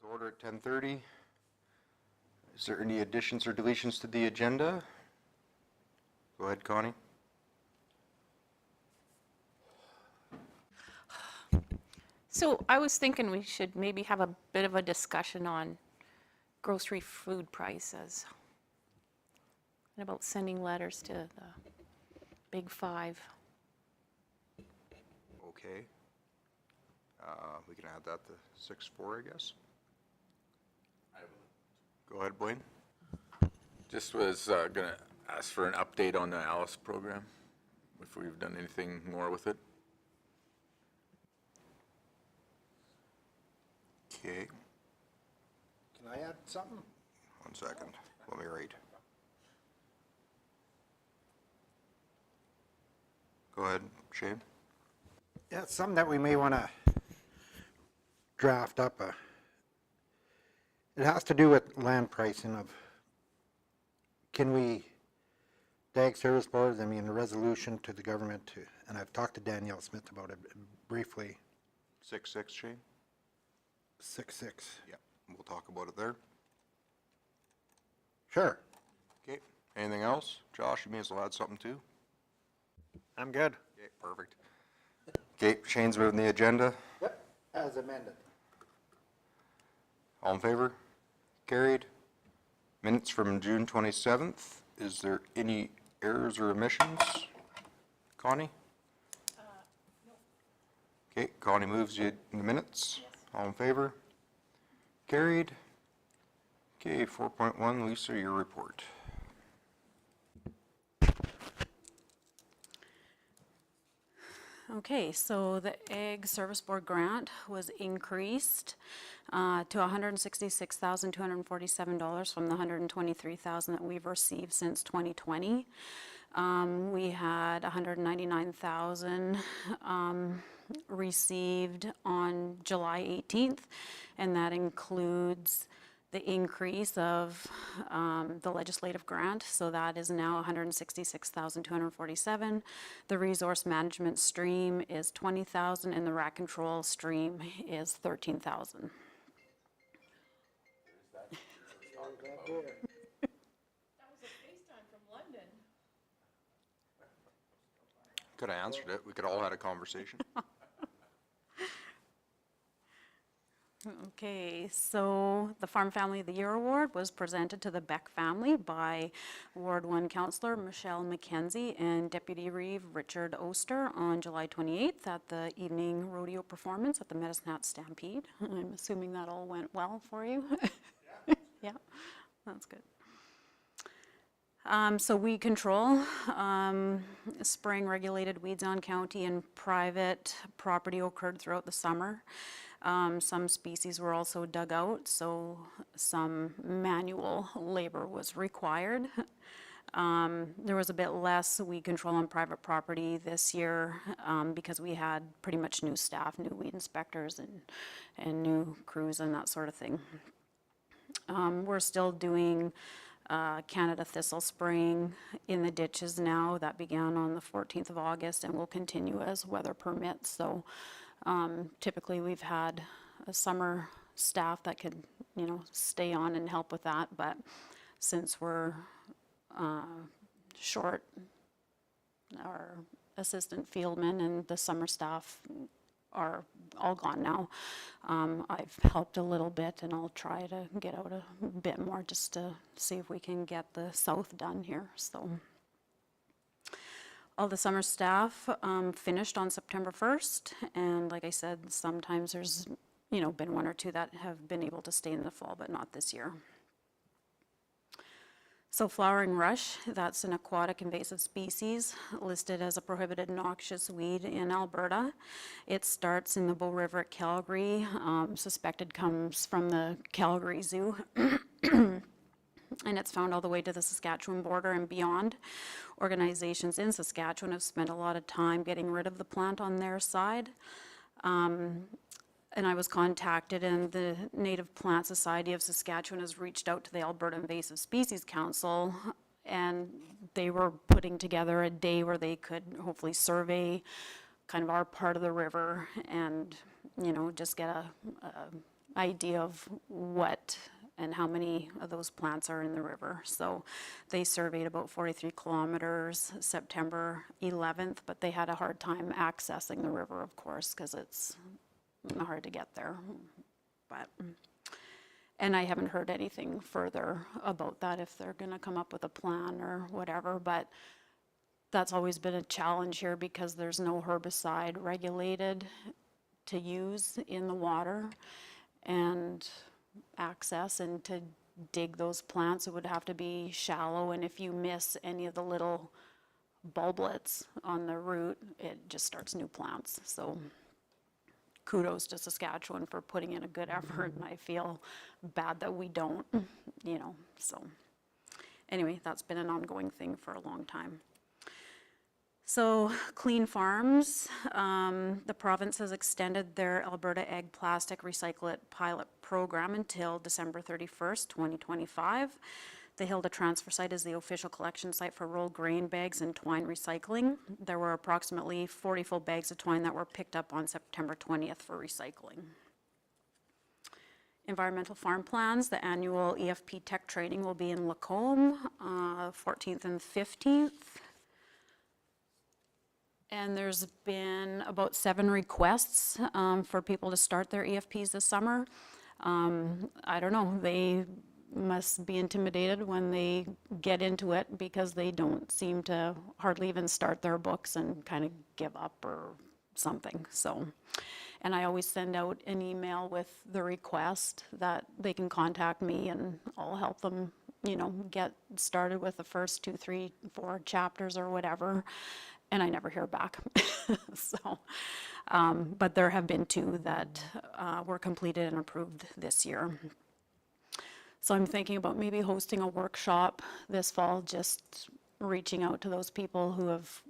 order at 10:30. Is there any additions or deletions to the agenda? Go ahead, Connie. So I was thinking we should maybe have a bit of a discussion on grocery food prices and about sending letters to the Big Five. Okay. We can add that to 6-4, I guess. Go ahead, Blaine. Just was going to ask for an update on the Alice program, if we've done anything more with it. Okay, Can I add something? 1 second. Let me read. Go ahead, Shane. Yeah, it's something that we may want to draft up. It has to do with land pricing of, can we, the Ag Service Board, I mean, a resolution to the government to, and I've talked to Danielle Smith about it briefly. 6-6, Shane? 6-6. Yeah, we'll talk about it there. Sure. Okay, anything else? Josh, you may as well add something too. I'm good. Okay, perfect. Okay, Shane's moving the agenda. Yep, as amended. All in favor? Carried. Minutes from June 27th. Is there any errors or omissions? Connie? No. Okay, Connie moves the minutes. Yes. All in favor? Carried. Okay, 4.1, Lisa, your report. Okay, so the Ag Service Board grant was increased to $166,247 from the $123,000 that we've received since 2020. We had $199,000 received on July 18th, and that includes the increase of the legislative grant, so that is now $166,247. The resource management stream is $20,000, and the rat control stream is $13,000. That was a FaceTime from London. Could have answered it. We could all had a conversation. Okay, so the Farm Family of the Year Award was presented to the Beck family by Ward 1 Councillor Michelle McKenzie and Deputy Reeve Richard Oster on July 28th at the evening rodeo performance at the Medicine Hat Stampede. I'm assuming that all went well for you. Yeah, that's good. So weed control, spraying regulated weeds on county and private property occurred throughout the summer. Some species were also dug out, so some manual labor was required. There was a bit less weed control on private property this year because we had pretty much new staff, new weed inspectors and new crews and that sort of thing. We're still doing Canada thistle spraying in the ditches now. That began on the 14th of August and will continue as weather permits. So typically we've had a summer staff that could, stay on and help with that, but since we're short our assistant fieldmen and the summer staff are all gone now, I've helped a little bit, and I'll try to get out a bit more just to see if we can get the south done here. So all the summer staff finished on September 1st, and like I said, sometimes there's been one or two that have been able to stay in the fall, but not this year. So flowering rush, that's an aquatic invasive species listed as a prohibited noxious weed in Alberta. It starts in the Bow River at Calgary, suspected comes from the Calgary Zoo. And it's found all the way to the Saskatchewan border and beyond. Organizations in Saskatchewan have spent a lot of time getting rid of the plant on their side. And I was contacted, and the Native Plant Society of Saskatchewan has reached out to the Alberta Invasive Species Council, and they were putting together a day where they could hopefully survey kind of our part of the river and, just get a idea of what and how many of those plants are in the river. So they surveyed about 43 kilometers September 11th, but they had a hard time accessing the river, of course, because it's hard to get there. But, and I haven't heard anything further about that, if they're gonna come up with a plan or whatever, but that's always been a challenge here because there's no herbicide regulated to use in the water and access, and to dig those plants, it would have to be shallow, and if you miss any of the little bulblets on the root, it just starts new plants. So kudos to Saskatchewan for putting in a good effort, and I feel bad that we don't, you know, so. Anyway, that's been an ongoing thing for a long time. So Clean Farms, the province has extended their Alberta Egg Plastic Recycle It pilot program until December 31st, 2025. The Hilda transfer site is the official collection site for rolled grain bags and twine recycling. There were approximately 40 full bags of twine that were picked up on September 20th for recycling. Environmental farm plans, the annual EFP Tech training will be in Lacombe, 14th and 15th. And there's been about 7 requests for people to start their EFPs this summer. I don't know, they must be intimidated when they get into it because they don't seem to hardly even start their books and kind of give up or something, so. And I always send out an email with the request that they can contact me and I'll help them, you know, get started with the first 2, 3, 4 chapters or whatever. And I never hear back. So, but there have been 2 that were completed and approved this year. So I'm thinking about maybe hosting a workshop this fall, just reaching out to those people who have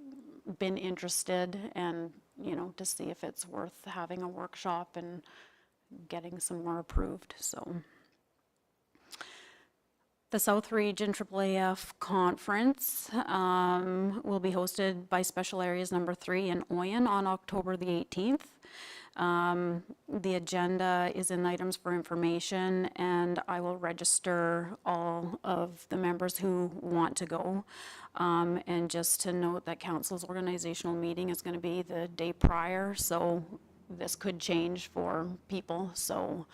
been interested and, you know, to see if it's worth having a workshop and getting some more approved, so. The South Region AAAF Conference will be hosted by Special Areas Number 3 in Oyen on October the 18th. The agenda is in items for information, and I will register all of the members who want to go. And just to note that council's organizational meeting is going to be the day prior, so this could change for people. So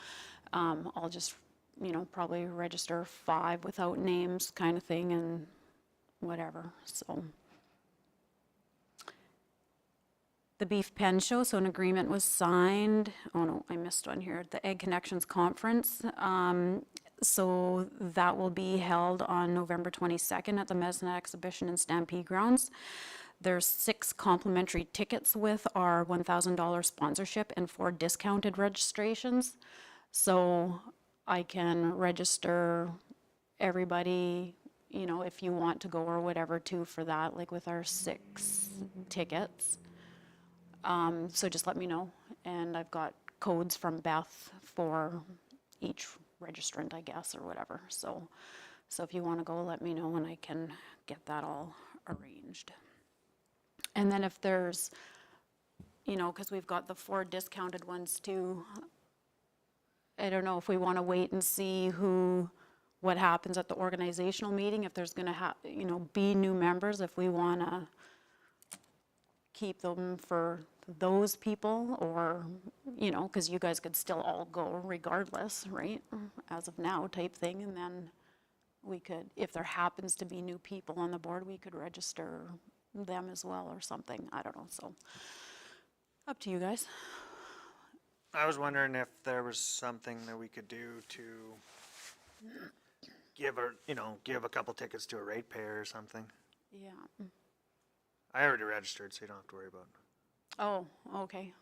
I'll just, you know, probably register 5 without names kind of thing and whatever, so. The Beef Pen Show, so an agreement was signed. Oh no, I missed one here. The Egg Connections Conference. So that will be held on November 22nd at the Medicine Exhibition and Stampede Grounds. There's 6 complimentary tickets with our $1,000 sponsorship and 4 discounted registrations. So I can register everybody, you know, if you want to go or whatever too for that, like with our 6 tickets. So just let me know, and I've got codes from Beth for each registrant, I guess, or whatever. So if you want to go, let me know and I can get that all arranged. And then if there's, you know, because we've got the 4 discounted ones too, I don't know if we want to wait and see what happens at the organizational meeting, if there's going to you know, be new members, if we want to keep them for those people, or, you know, because you guys could still all go regardless, right, as of now type thing, and then we could, if there happens to be new people on the board, we could register them as well or something, I don't know, so up to you guys. I was wondering if there was something that we could do to give a couple tickets to a ratepayer or something. Yeah. I already registered, so you don't have to worry about it. Oh, okay.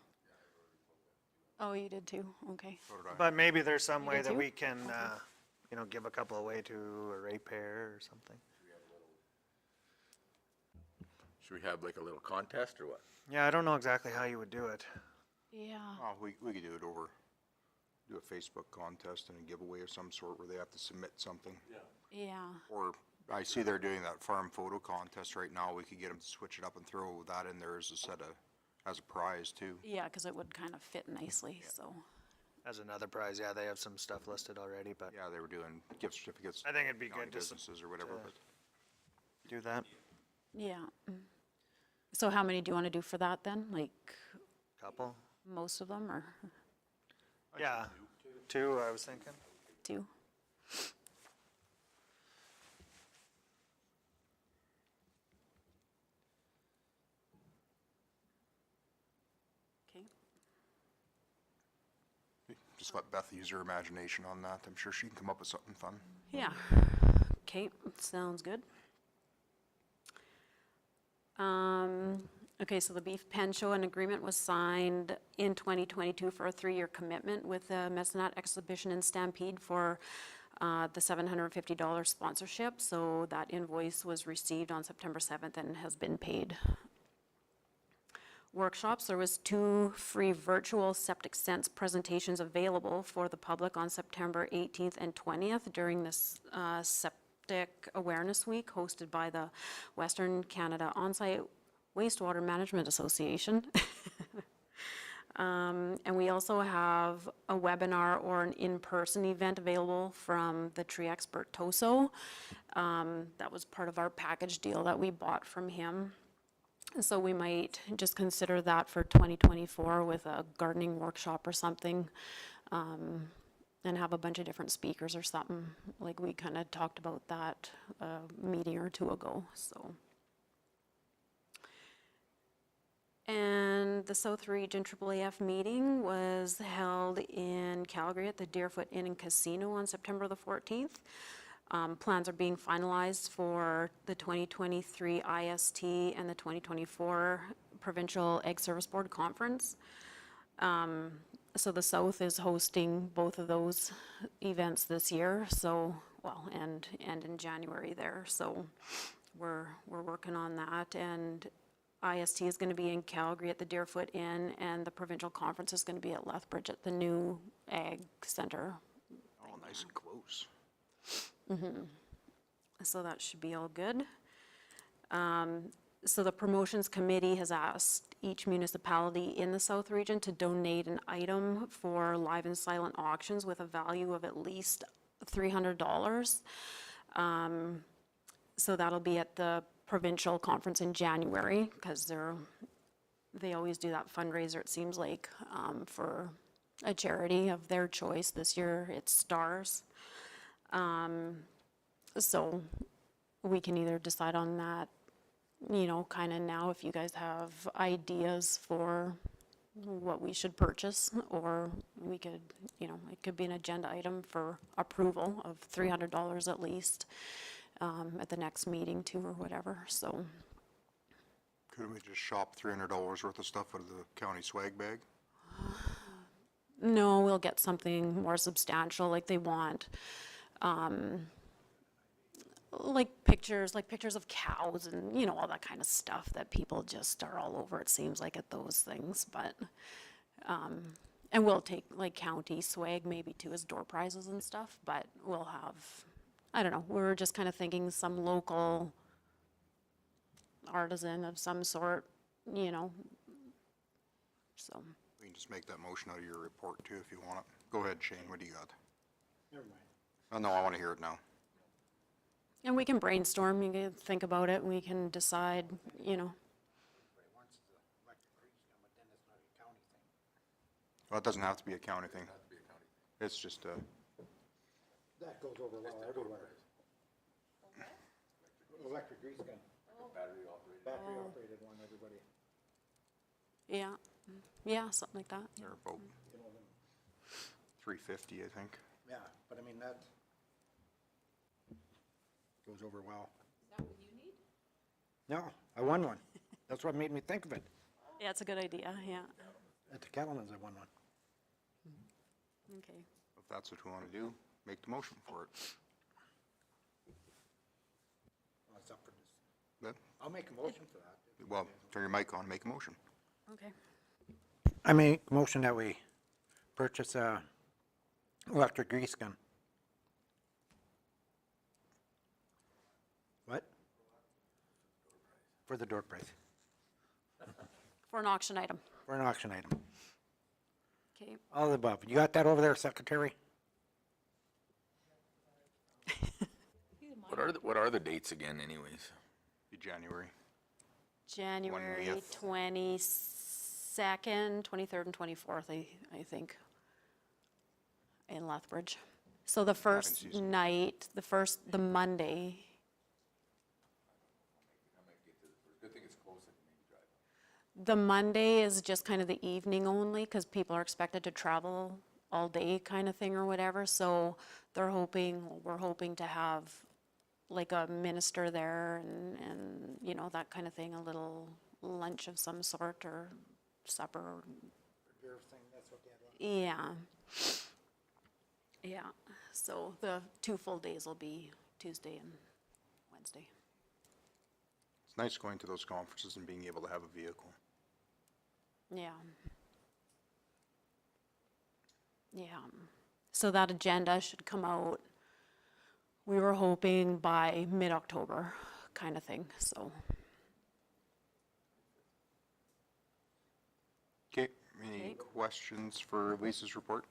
Oh, you did too, okay. But maybe there's some You way did that too? we can, give a couple away to a ratepayer or something. Should we have like a little contest or what? Yeah, I don't know exactly how you would do it. Yeah, Oh, we could do it over, do a Facebook contest and a giveaway of some sort where they have to submit something. yeah, Or I see they're doing that farm photo contest right now. We could get them to switch it up and throw that in there as a prize too. yeah, because it would kind of fit nicely, so, As another prize, yeah, they have some stuff listed already, but Yeah, they were doing gift certificates. I think it'd be county good to businesses or whatever, to- but do that. Yeah. So how many do you want to do for that then? Like, Couple? most of them, or Yeah, two, I was thinking. 2? Okay. just let Beth use her imagination on that. I'm sure she can come up with something fun. Yeah. Okay, sounds good. Okay, so the Beef Pen Show, an agreement was signed in 2022 for a 3-year commitment with the Mecenat Exhibition and Stampede for the $750 sponsorship. So that invoice was received on September 7th and has been paid. Workshops, there was 2 free virtual septic sense presentations available for the public on September 18th and 20th during this Septic Awareness Week hosted by the Western Canada On-Site Wastewater Management Association. And we also have a webinar or an in-person event available from the tree expert Toso. That was part of our package deal that we bought from him. So we might just consider that for 2024 with a gardening workshop or something, and have a bunch of different speakers or something, like we kind of talked about that a meeting or 2 ago, so. And the South Region AAAF meeting was held in Calgary at the Deerfoot Inn and Casino on September the 14th. Plans are being finalized for the 2023 IST and the 2024 Provincial Egg Service Board Conference. So the South is hosting both of those events this year, so, well, and in January there, so we're working on that. And IST is gonna be in Calgary at the Deerfoot Inn, and the provincial conference is gonna be at Lethbridge at the new Ag Center. Oh, nice and close. So that should be all good. So the promotions committee has asked each municipality in the South Region to donate an item for live and silent auctions with a value of at least $300. So that'll be at the provincial conference in January, because they always do that fundraiser, it seems like, for a charity of their choice. This year it's STARS. So we can either decide on that, you know, kind of now, if you guys have ideas for what we should purchase, or we could, you know, it could be an agenda item for approval of $300 at least, at the next meeting too, or whatever, so. Couldn't we just shop $300 worth of stuff out of the county swag bag? No, we'll get something more substantial, like they want, like pictures of cows and, you know, all that kind of stuff that people just are all over, it seems like, at those things, but, and we'll take like county swag maybe too as door prizes and stuff, but we'll have, I don't know, we were just kind of thinking some local artisan of some sort, you know, so. We can just make that motion out of your report too, if you want it. Go ahead, Shane, what do you got? Never mind. Oh, no, I want to hear it now. And we can brainstorm, you can think about it, and we can decide, you know. Well, it doesn't have to be a county thing. It's just a, That goes over well everywhere. Electric grease gun. Battery operated one, everybody. Yeah, yeah, something like that. they're about $350, I think. Yeah, but I mean, that goes over well. Is that what you need? No, I won one. That's what made me think of it. Yeah, it's a good idea, yeah, At the Cattleman's, I won one. okay. If that's what we want to do, make the motion for it. Well, it's up for this. Then, I'll make a motion for that. well, turn your mic on, make a motion. Okay. I make a motion that we purchase a electric grease gun. What? For the door prize, For an auction item. for an auction item. Okay, All of the above. You got that over there, Secretary? What are the dates again anyways? Be January. January have- 22nd, 23rd, and 24th, I think, in Lethbridge. So the first season. night, the Monday, Good thing it's close, I can maybe drive. the Monday is just kind of the evening only, because people are expected to travel all day kind of thing or whatever, so we're hoping to have like a minister there and, you know, that kind of thing, a little lunch of some sort or supper. Yeah. Yeah, so the 2 full days will be Tuesday and Wednesday. It's nice going to those conferences and being able to have a vehicle. Yeah. Yeah. So that agenda should come out, we were hoping by mid-October kind of thing, so. Okay, any Okay. questions for Lisa's report?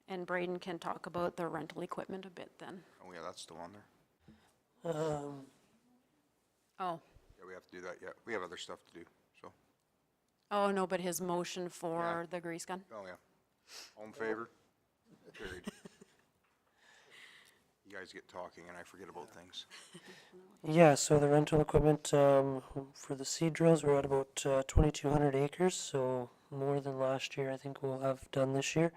And Braden can talk about the rental equipment a bit then. Oh, yeah, that's still on there. Oh, Yeah, we have to do that, yeah. We have other stuff to do, so. oh, no, but his motion for Yeah. the grease gun? Oh, yeah. All in favor? Carried. You guys get talking and I forget about things. Yeah, so the rental equipment for the seed drills, we're at about 2,200 acres, so more than last year I think we'll have done this year.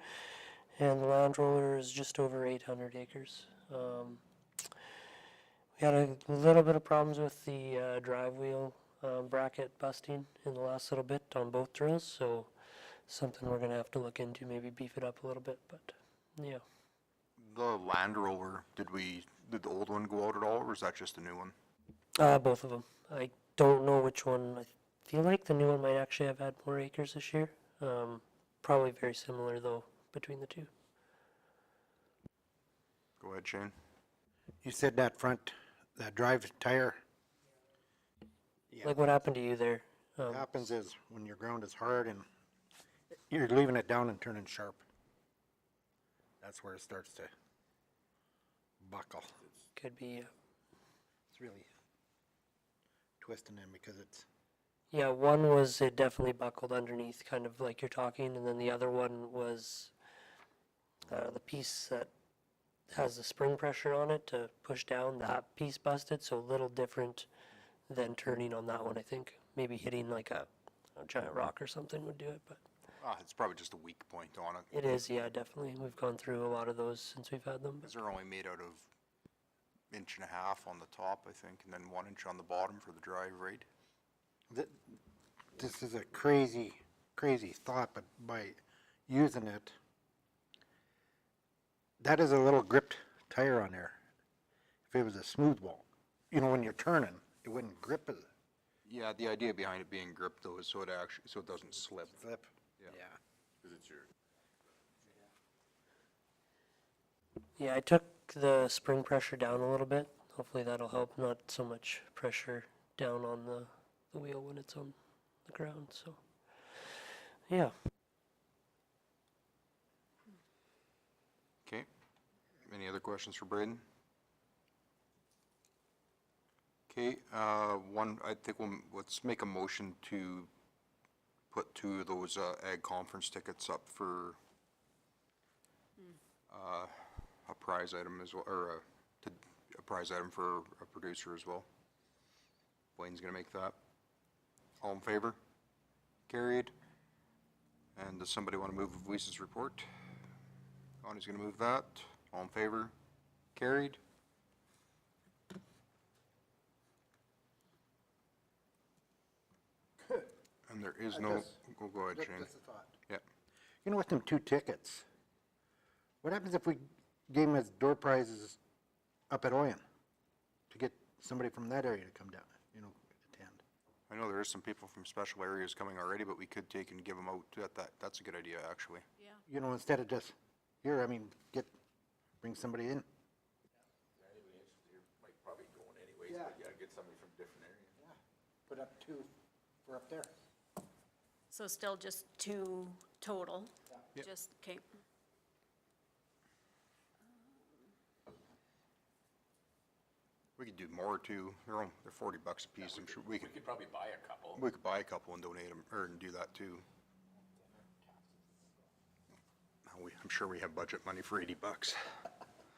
And the land roller is just over 800 acres. We had a little bit of problems with the drive wheel bracket busting in the last little bit on both drills, so something we're going to have to look into, maybe beef it up a little bit, but yeah. The Land Rover, did the old one go out at all, or was that just a new one? Both of them. I don't know which one. I feel like the new one might actually have had more acres this year. Probably very similar though between the two. Go ahead, Shane. You said that drive tire. Yeah. Like what happened to you there? What happens is when your ground is hard and you're leaving it down and turning sharp. That's where it starts to buckle. Could be. It's really twisting in because it's, Yeah, one was it definitely buckled underneath, kind of like you're talking, and then the other one was the piece that has the spring pressure on it to push down. That piece busted, so a little different than turning on that one. I think maybe hitting like a giant rock or something would do it, but. It's probably just a weak point on it. It is, yeah, definitely. We've gone through a lot of those since we've had them. Because they're only made out of 1.5 inches on the top, I think, and then 1 inch on the bottom for the drive rate. this is a crazy, crazy thought, but by using it, that is a little gripped tire on there. If it was a smooth wall, you know, when you're turning, it wouldn't grip as Yeah, the idea behind it being gripped though is so it doesn't slip. flip. Yeah. Because it's your, Yeah, I took the spring pressure down a little bit. Hopefully that'll help. Not so much pressure down on the wheel when it's on the ground. So, yeah. Okay. Any other questions for Braden? Okay, I think let's make a motion to put 2 of those ag conference tickets up for a prize item as well, or a prize item for a producer as well. Wayne's gonna make that. All in favor? Carried. And does somebody want to move Lisa's report? Connie's gonna move that. All in favor? Carried. And there is no, go ahead, Shane. Just a thought. Yeah. You know, with them 2 tickets, what happens if we gave them as door prizes up at Oyen to get somebody from that area to come down, you know, attend? I know there is some people from special areas coming already, but we could take and give them out. That's a good idea, actually. You know, instead of just, here, I mean, bring somebody in. anybody interested here might probably go in anyways, Yeah. but yeah, get somebody from different areas. Put up 2 for up there. So still just 2 total? Yep. Just, okay. We could do more too. They're $40 a piece. I'm sure we could probably buy a couple. buy a couple and donate them, or and do that too. I'm sure we have budget money for $80.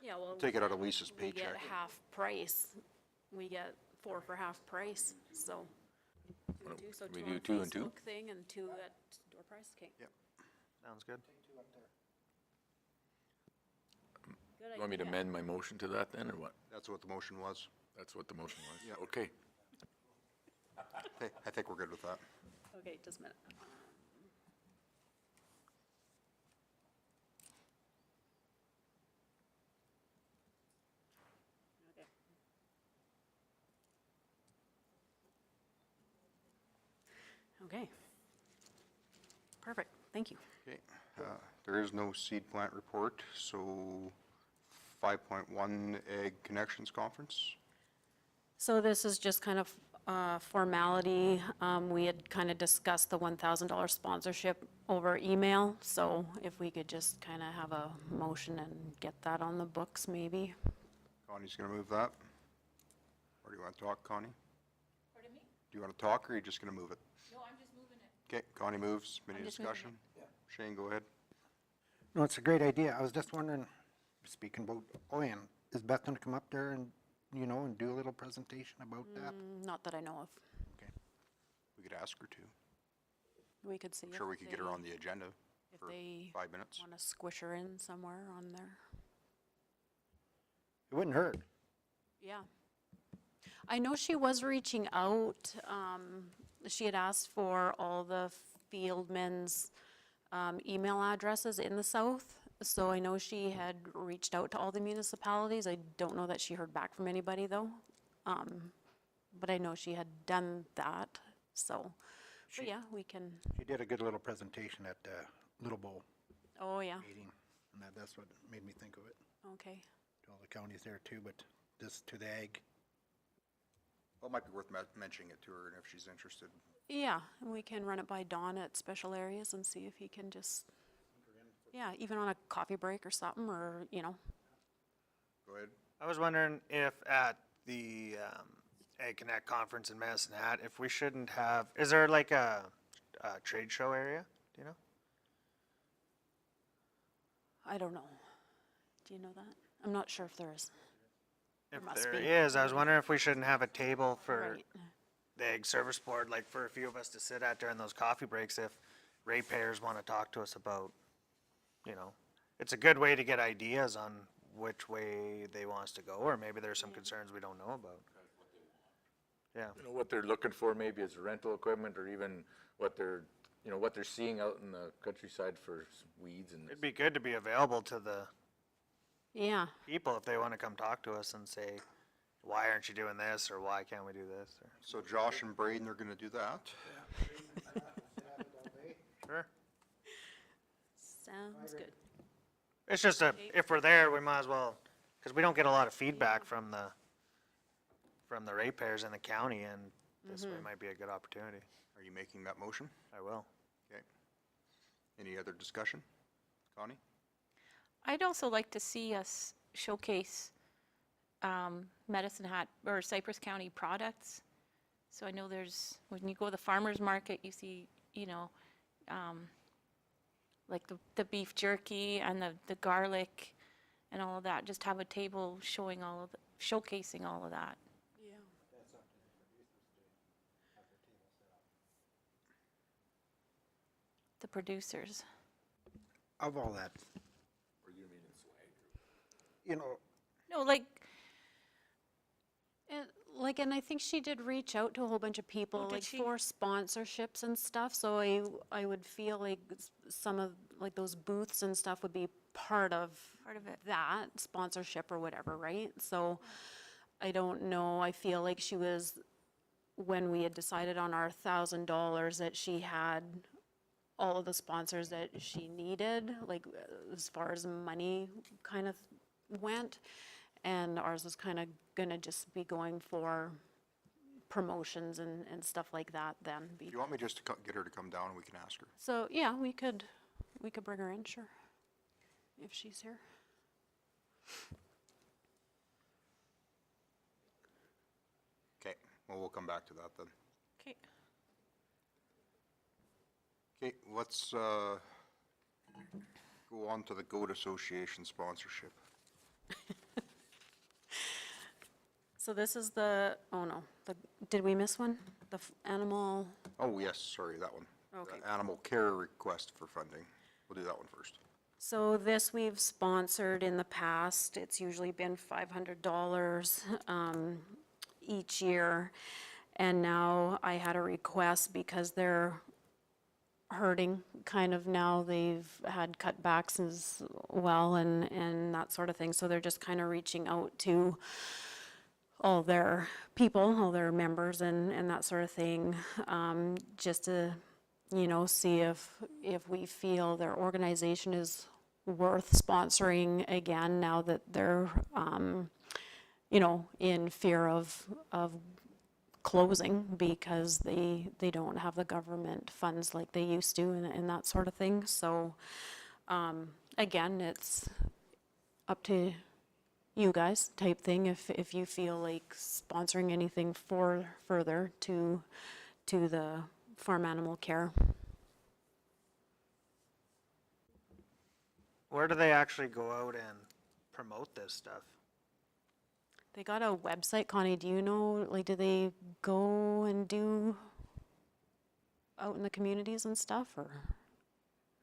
Yeah, well. Take it out of Lisa's We get paycheck. half price. We get 4 for half price, so. So we 2 do on 2 and 2? Facebook thing and 2 at door price, okay. Yep. Sounds good. Good You want me to idea. amend my motion to that then, or what? That's what the motion was. That's what the motion was? Yeah. Okay. I think we're good with that. Okay, just a minute. Okay. Okay. Perfect, thank you. Okay, there is no seed plant report, so 5.1 Ag Connections Conference. So this is just kind of formality. We had kind of discussed the $1,000 sponsorship over email, so if we could just kind of have a motion and get that on the books, maybe. Connie's gonna move that. Or do you want to talk, Connie? Pardon me? Do you want to talk, or are you just gonna move it? No, I'm just moving it. Okay, Connie moves. Any I'm just moving it. discussion? Shane, go ahead. No, it's a great idea. I was just wondering, speaking about, is Beth gonna come up there and, and do a little presentation about that? Not that I know of. Okay. We could ask her to. We could see I'm sure we if could get her they- on the agenda if for they 5 minutes. want to squish her in somewhere on there. It wouldn't hurt. Yeah. I know she was reaching out. She had asked for all the fieldmen's email addresses in the south. So I know she had reached out to all the municipalities. I don't know that she heard back from anybody though. But I know she had done that, so. But yeah, we can, She did a good little presentation at the Little Bowl oh yeah, meeting, and that's what made me think of it. okay. To all the counties there too, but this to the ag. Well, it might be worth mentioning it to her, and if she's interested. Yeah, and we can run it by Don at special areas and see if he can just, yeah, even on a coffee break or something, or, Go ahead. I was wondering if at the Ag Connect conference in Medicine Hat, if we shouldn't have, is there like a trade show area? Do you know? I don't know. Do you know that? I'm not sure if there is. If must there be. is, I was wondering if we shouldn't have a table for Right. the Ag Service Board, like for a few of us to sit at during those coffee breaks, if ratepayers want to talk to us about, it's a good way to get ideas on which way they want us to go, or maybe there's some concerns we don't know about. Yeah, What they're looking for maybe is rental equipment, or even what they're seeing out in the countryside for weeds and. it'd be good to be available to the Yeah, people if they want to come talk to us and say, why aren't you doing this, or why can't we do this, or, So Josh and Braden are gonna do that. sure. sounds good. It's just if we're there, we might as well, because we don't get a lot of feedback from the ratepayers in the county, and this way might be a good opportunity. Are you making that motion? I will. Okay. Any other discussion? Connie? I'd also like to see us showcase Medicine Hat or Cypress County products. So I know when you go to the farmer's market, you see, like the beef jerky and the garlic and all of that. Just have a table showing showcasing all of that. Yeah. The producers. Of all that, No, like, And I think she did reach out to a whole bunch of people, did like she? for sponsorships and stuff, so I would feel like some of, like those booths and stuff would be part of it. that sponsorship or whatever, right? So I don't know, I feel like she was, when we had decided on our $1,000, that she had all of the sponsors that she needed, like as far as money kind of went. And ours was kind of gonna just be going for promotions and stuff like that then. Do you want me just to get her to come down and we can ask her? So, yeah, we could we could bring her in, sure, if she's here. Okay, well, we'll come back to that then. Okay. Okay, let's, go on to the Goat Association sponsorship. So this is the, oh no, did we miss one? The animal, Oh, yes, sorry, that one. Okay. The Animal care request for funding. We'll do that one first. so this we've sponsored in the past. It's usually been $500 each year. And now I had a request because they're hurting kind of now. They've had cutbacks as well and that sort of thing. So they're just kind of reaching out to all their people, all their members and that sort of thing, just to, you know, see if we feel their organization is worth sponsoring again now that they're, you know, in fear of closing because they don't have the government funds like they used to and that sort of thing. So, again, it's up to you guys type thing if you feel like sponsoring anything further to the farm animal care. Where do they actually go out and promote this stuff? They got a website, Connie, do you know, like, do they go and do out in the communities and stuff, or?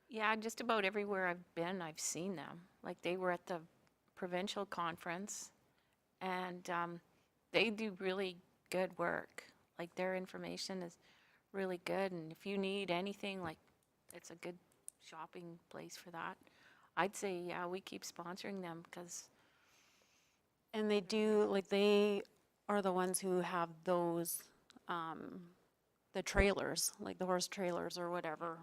Yeah, just about everywhere I've been, I've seen them. Like, they were at the provincial conference, and they do really good work. Like, their information is really good, and if you need anything, like, it's a good shopping place for that. I'd say, yeah, we keep sponsoring them, because And they do, like, they are the ones who have those, the trailers, like the horse trailers or whatever,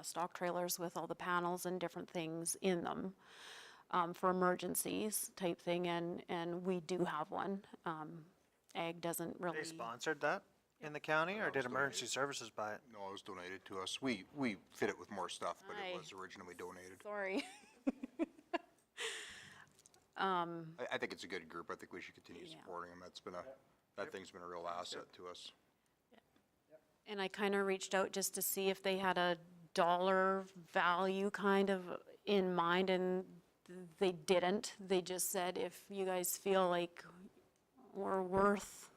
stock trailers with all the panels and different things in them, for emergencies type thing, and we do have one. Ag doesn't really. They sponsored that in the county, or did emergency services buy it? No, it was donated to us. We fit it with more stuff, but Aye. it was originally donated. Sorry. I think it's a good group. I think we should continue Yeah. supporting them. That thing's been a real asset to us. And I kind of reached out just to see if they had a dollar value kind of in mind, and they didn't. They just said, if you guys feel like we're worth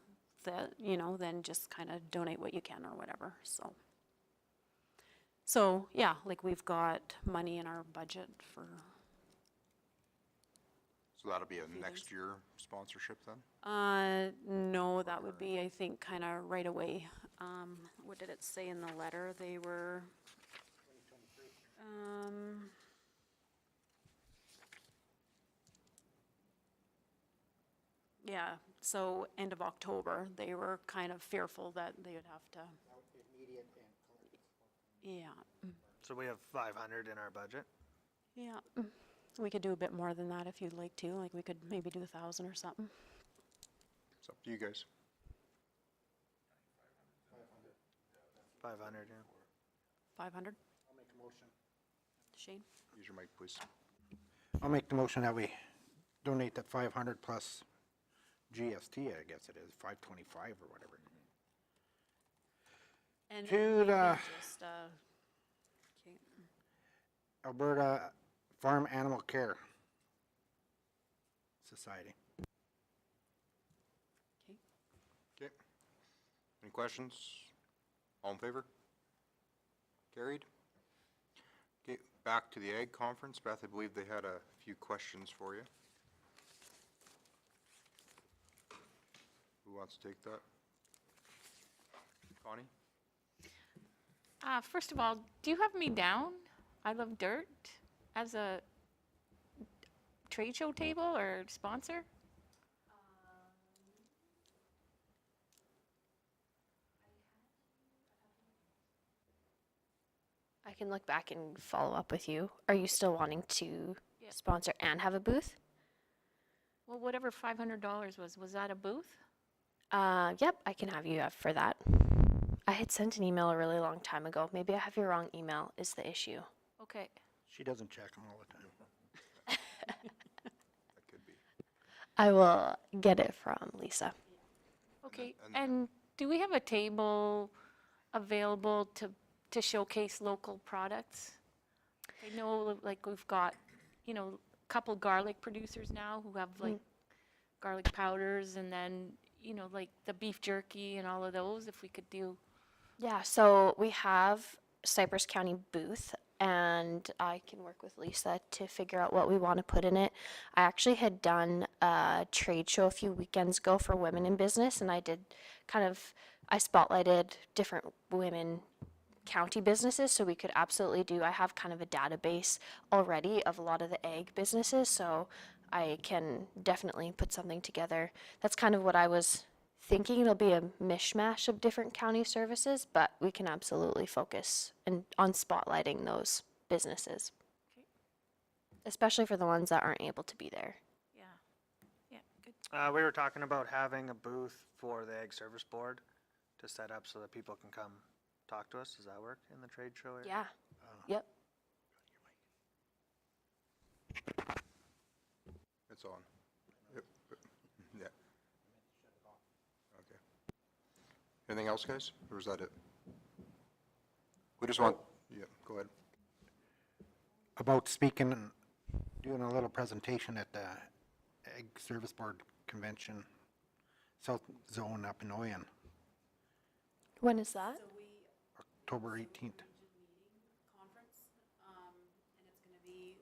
that, you know, then just kind of donate what you can or whatever, so. So, yeah, like, we've got money in our budget for, So that'll be a next year sponsorship then? no, that would be, I think, kind of right away. What did it say in the letter? They were, yeah, so end of October, they were kind of fearful that they would have to. Yeah, So we have 500 in our budget. yeah. We could do a bit more than that if you'd like to, like, we could maybe do 1,000 or something. It's up to you guys. 500, yeah. 500? I'll make a motion. Shane? Use your mic, please. I'll make the motion that we donate that 500 plus GST, I guess it is, 525 or whatever. And To the just, okay. Alberta Farm Animal Care Society. Okay. Okay. Any questions? All in favor? Carried. Okay, back to the Ag Conference. Beth, I believe they had a few questions for you. Who wants to take that? Connie? first of all, do you have me down? I Love Dirt as a trade show table or sponsor? I can look back and follow up with you. Are you still wanting to Yeah. sponsor and have a booth? Well, whatever $500 was that a booth? Yep, I can have you up for that. I had sent an email a really long time ago. Maybe I have your wrong email is the issue. Okay. She doesn't check them all the time. That could be. I will get it from Lisa. Okay, and- and do we have a table available to showcase local products? I know, like, we've got, you know, a couple garlic producers now who have like garlic powders, and then, you know, like the beef jerky and all of those, if we could do. Yeah, so we have Cypress County booth, and I can work with Lisa to figure out what we want to put in it. I actually had done a trade show a few weekends ago for women in business, and I spotlighted different women county businesses, so we could absolutely do, I have kind of a database already of a lot of the ag businesses, so I can definitely put something together. That's kind of what I was thinking. It'll be a mishmash of different county services, but we can absolutely focus on spotlighting those businesses. Especially for the ones that aren't able to be there. Yeah, yeah, good. We were talking about having a booth for the Ag Service Board to set up so that people can come talk to us. Does that work in the trade show area? Yeah. Yep. It's on. Yep. Yeah. Okay. Anything else, guys? Or is that it? We just want, yeah, go ahead. About speaking, and doing a little presentation at the Ag Service Board Convention, South Zone up in Oyen, When is that? October 18th. Conference, and it's gonna be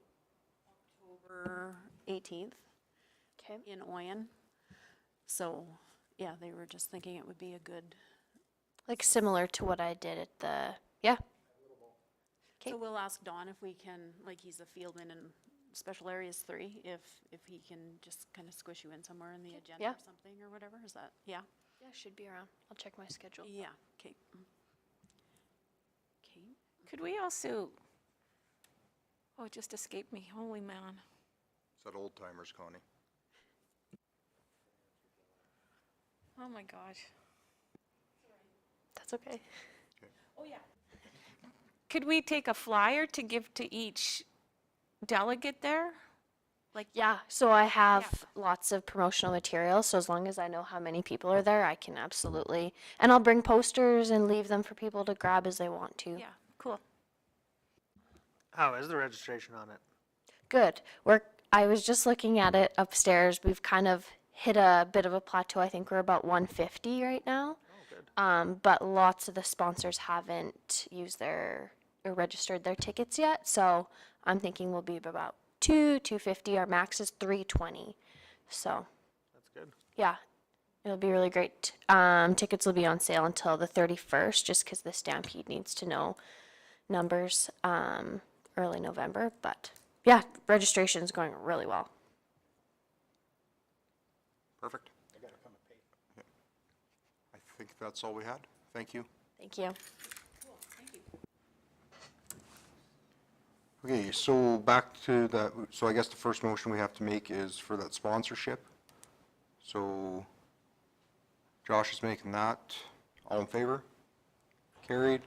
October 18th Okay. in Oyen. So, yeah, they were just thinking it would be a good, Like similar to what I did at the, yeah. so we'll ask Don if we can, like, he's a fieldman in Special Areas 3, if he can just kind of squish you in somewhere in the agenda Yeah. or something or whatever, is that, yeah? Yeah, should be around. I'll check my schedule. Yeah, okay. Okay. Could we also, oh, it just escaped me, holy man. It's that old timers, Connie. Oh my gosh. That's okay. Oh, yeah. Could we take a flyer to give to each delegate there? Yeah, so I have lots of promotional material, so as long as I know how many people are there, I can absolutely, and I'll bring posters and leave them for people to grab as they want to. Yeah, cool. How is the registration on it? Good. I was just looking at it upstairs. We've kind of hit a bit of a plateau. I think we're about 150 right now. But lots of the sponsors haven't used or registered their tickets yet, so I'm thinking we'll be about 250. Our max is 320. So That's good. yeah, it'll be really great. Tickets will be on sale until the 31st, just because the Stampede needs to know numbers early November. But yeah, registration's going really well. Perfect. Yeah. I think that's all we had. Thank you. Thank you. Okay, so back to that, so I guess the first motion we have to make is for that sponsorship. So Josh is making that. All in favor? Carried.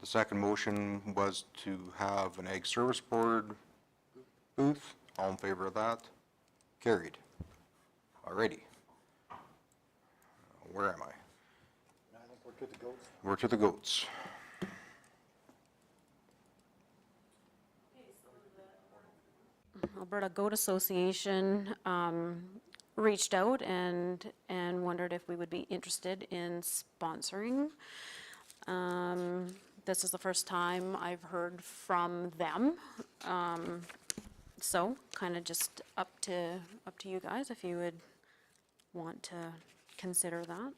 The second motion was to have an Ag Service Board booth. All in favor of that? Carried. Alrighty. Where am I? I think we're to the goats. We're to the goats. Alberta Goat Association reached out and wondered if we would be interested in sponsoring. This is the first time I've heard from them. So kind of just up to you guys if you would want to consider that.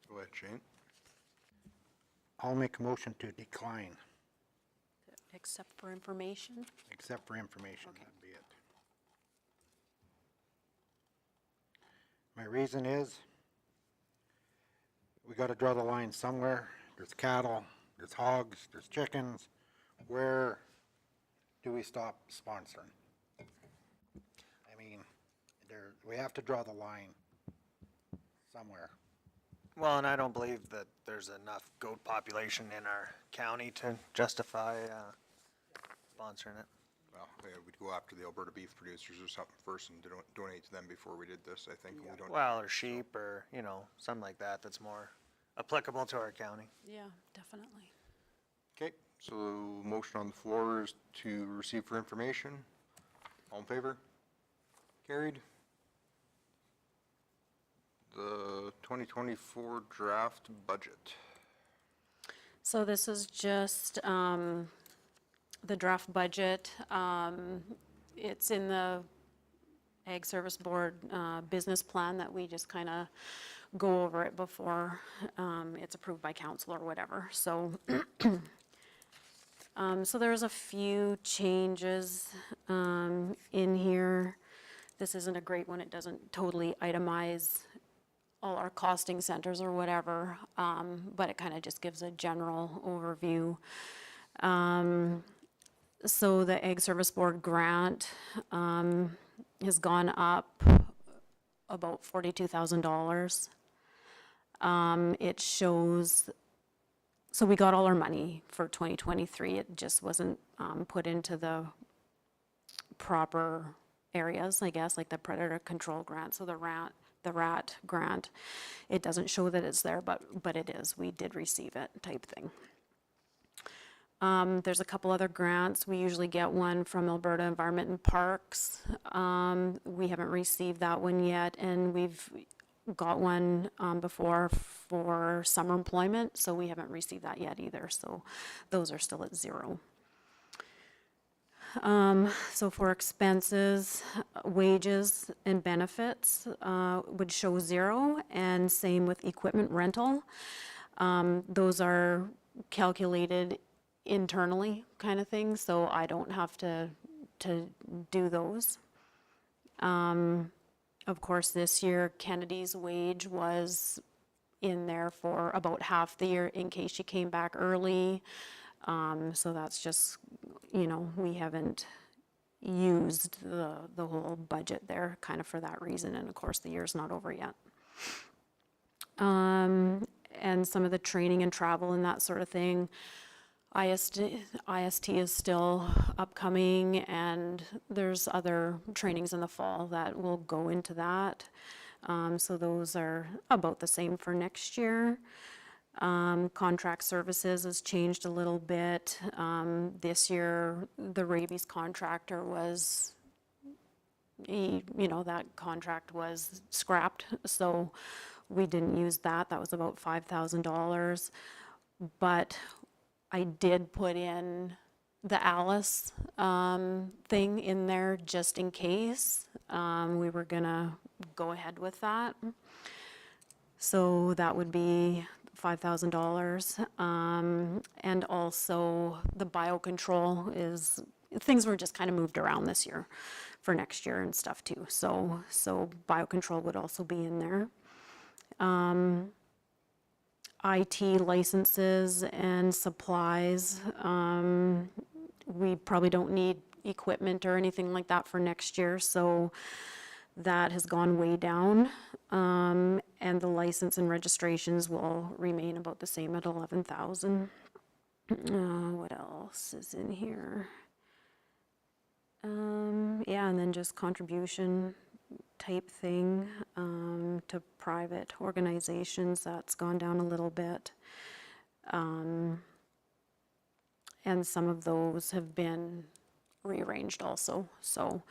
Go ahead, Shane. I'll make a motion to decline, Except for information. except for information, that'd be it. My reason is, we gotta draw the line somewhere. There's cattle, there's hogs, there's chickens. Where do we stop sponsoring? I mean, we have to draw the line somewhere. Well, and I don't believe that there's enough goat population in our county to justify sponsoring it. Well, yeah, we'd go after the Alberta beef producers or something first and donate to them before we did this, I think. And we don't. Well, or sheep, or, you know, something like that that's more applicable to our county. Yeah, definitely. Okay, so motion on the floor is to receive for information. All in favor? Carried. The 2024 draft budget. So this is just the draft budget. It's in the Ag Service Board business plan that we just kind of go over it before it's approved by council or whatever. So, so there's a few changes in here. This isn't a great one. It doesn't totally itemize all our costing centers or whatever, but it kind of just gives a general overview. So the Ag Service Board grant has gone up about $42,000. It shows, so we got all our money for 2023. It just wasn't put into the proper areas, I guess, like the predator control grant. So the rat grant, it doesn't show that it's there, but it is. We did receive it, type thing. There's a couple other grants. We usually get one from Alberta Environment and Parks. We haven't received that one yet, and we've got one before for summer employment, so we haven't received that yet either. So those are still at zero. So for expenses, wages and benefits would show zero, and same with equipment rental. Those are calculated internally, kind of thing, so I don't have to do those. Of course, this year Kennedy's wage was in there for about half the year in case she came back early. So that's just, you know, we haven't used the whole budget there kind of for that reason, and of course the year's not over yet. And some of the training and travel and that sort of thing. IST is still upcoming, and there's other trainings in the fall that will go into that. So those are about the same for next year. Contract services has changed a little bit. This year, the rabies contractor was, that contract was scrapped, so we didn't use that. That was about $5,000. But I did put in the Alice thing in there just in case. We were gonna go ahead with that. So that would be $5,000. And also the biocontrol is, things were just kind of moved around this year for next year and stuff too. So biocontrol would also be in there. IT licenses and supplies. We probably don't need equipment or anything like that for next year, so that has gone way down. And the license and registrations will remain about the same at 11,000. What else is in here? Yeah, and then just contribution type thing to private organizations, that's gone down a little bit. And some of those have been rearranged also. So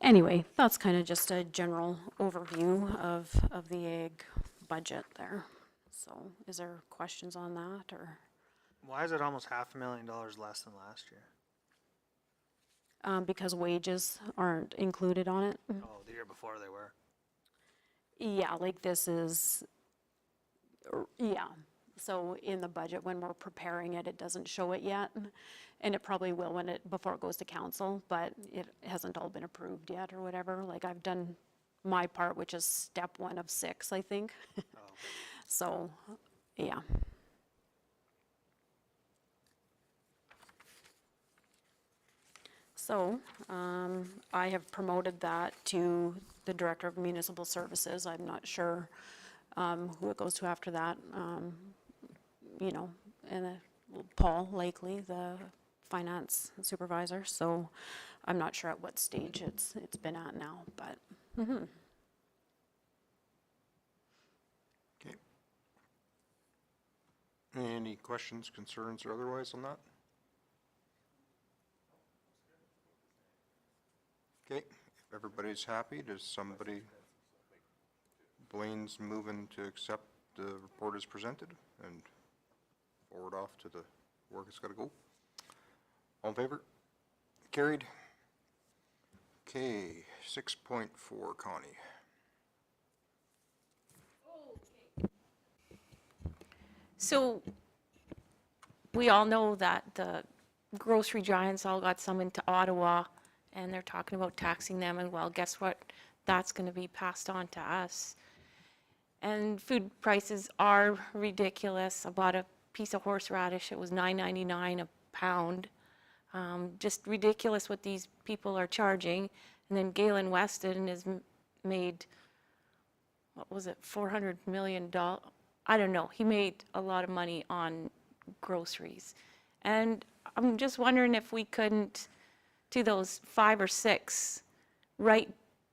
anyway, that's kind of just a general overview of the ag budget there. So is there questions on that, or? Why is it almost $500,000 less than last year? Because wages aren't included on it. Oh, the year before they were. Yeah, like this is, yeah. So in the budget, when we're preparing it, it doesn't show it yet. And it probably will before it goes to council, but it hasn't all been approved yet or whatever. Like I've done my part, which is step 1 of 6, I think. Oh. So, yeah. So, I have promoted that to the Director of Municipal Services. I'm not sure who it goes to after that, you know, and Paul Lakely, the finance supervisor. So I'm not sure at what stage it's been at now, but Okay. Any questions, concerns, or otherwise on that? Okay, if everybody's happy, does somebody, Blaine's moving to accept the report as presented and forward off to the work it's gotta go. All in favor? Carried. Okay, 6.4, Connie. So we all know that the grocery giants all got summoned to Ottawa, and they're talking about taxing them, and well, guess what? That's going to be passed on to us. And food prices are ridiculous. I bought a piece of horseradish, it was $9.99 a pound. Just ridiculous what these people are charging. And then Galen Weston has made, what was it, $400 million? I don't know. He made a lot of money on groceries. And I'm just wondering if we couldn't, to those 5 or 6, write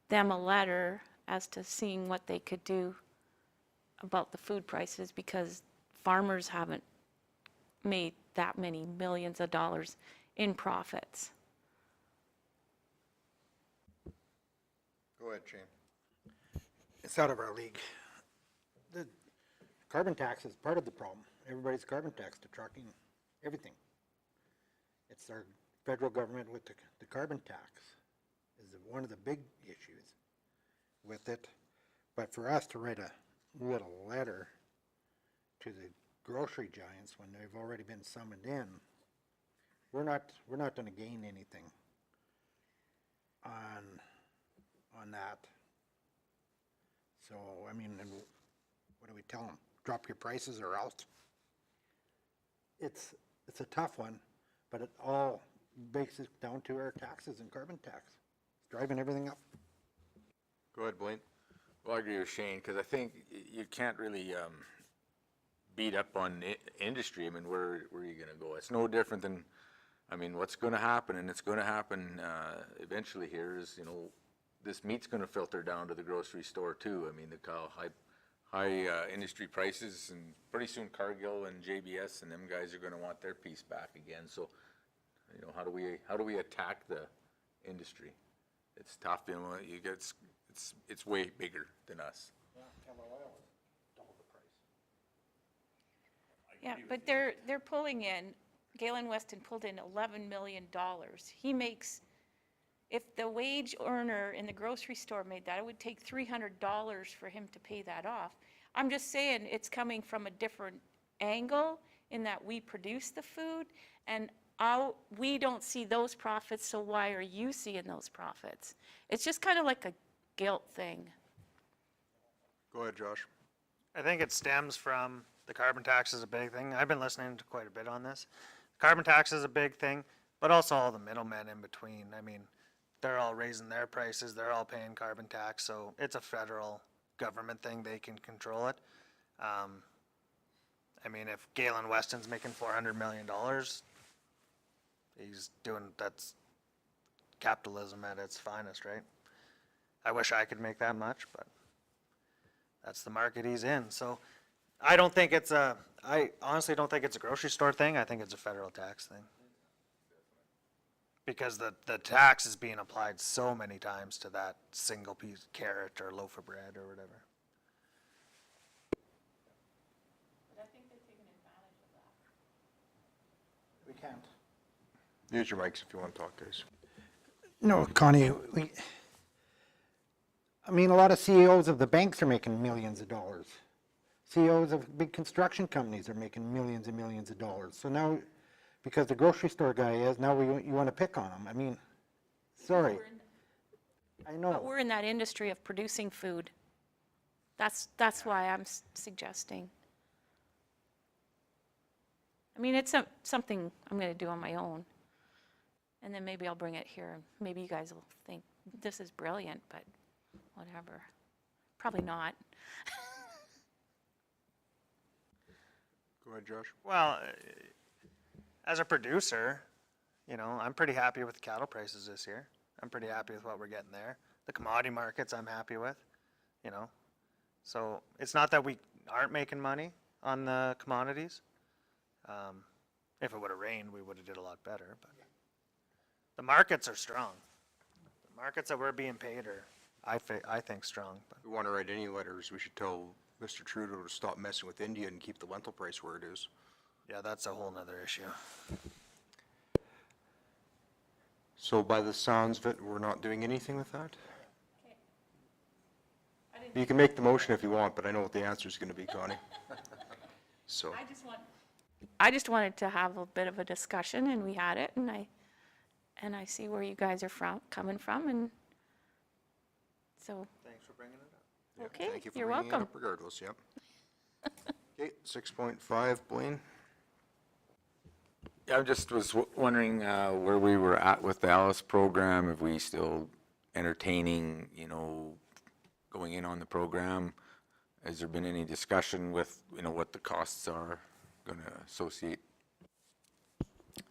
them a letter as to seeing what they could do about the food prices, because farmers haven't made that many millions of dollars in profits. Go ahead, Shane. It's out of our league. The carbon tax is part of the problem. Everybody's carbon tax, the trucking, everything. It's our federal government with the carbon tax is one of the big issues with it. But for us to write a little letter to the grocery giants when they've already been summoned in, we're not going to gain anything on that. So I mean, and what do we tell them? Drop your prices or else. It's a tough one, but it all breaks it down to our taxes and carbon tax. It's driving everything up. Go ahead, Blaine. Well, I agree with Shane, because I think you can't really beat up on industry. I mean, where are you going to go? It's no different than, I mean, what's going to happen, and it's going to happen eventually here is, you know, this meat's going to filter down to the grocery store too. I mean, the high industry prices, and pretty soon Cargill and JBS and them guys are going to want their piece back again. So, you know, how do we attack the industry? It's tough, you know. It's way bigger than us. Yeah, but they're pulling in, Galen Weston pulled in $11 million. He makes, if the wage earner in the grocery store made that, it would take $300 for him to pay that off. I'm just saying it's coming from a different angle in that we produce the food, and we don't see those profits, so why are you seeing those profits? It's just kind of like a guilt thing. Go ahead, Josh. I think it stems from the carbon tax is a big thing. I've been listening to quite a bit on this. Carbon tax is a big thing, but also all the middlemen in between. I mean, they're all raising their prices. They're all paying carbon tax. So it's a federal government thing. They can control it. I mean, if Galen Weston's making $400 million, that's capitalism at its finest, right? I wish I could make that much, but that's the market he's in. So I honestly don't think it's a grocery store thing. I think it's a federal tax thing. Because the tax is being applied so many times to that single piece carrot or loaf of bread or whatever. But I think they're taking advantage of that. We can't. Use your mics if you want to talk, guys. No, Connie, I mean, a lot of CEOs of the banks are making millions of dollars. CEOs of big construction companies are making millions and millions of dollars. So now, because the grocery store guy is, now you want to pick on him. I mean, sorry. I But know. we're in that industry of producing food. That's why I'm suggesting. I mean, it's something I'm going to do on my own. And then maybe I'll bring it here. Maybe you guys will think this is brilliant, but whatever. Probably not. Go ahead, Josh. Well, as a producer, you know, I'm pretty happy with the cattle prices this year. I'm pretty happy with what we're getting there. The commodity markets I'm happy with, you know. So it's not that we aren't making money on the commodities. If it would have rained, we would have did a lot better, but the markets are strong. The markets that we're being paid are, I think, strong. But If we want to write any letters, we should tell Mr. Trudeau to stop messing with India and keep the lentil price where it is. yeah, that's a whole nother issue. So by the sounds of it, we're not doing anything with that? You can make the motion if you want, but I know what the answer is going to be, Connie. So, I just wanted to have a bit of a discussion, and we had it, and I see where you guys are coming from, and so, Thanks for bringing it up. yeah, Okay, thank you for you're bringing it welcome. up regardless, yep. Okay, 6.5, Blaine. Yeah, I just was wondering where we were at with the Alice program, if we still entertaining, you know, going in on the program. Has there been any discussion with, you know, what the costs are going to associate?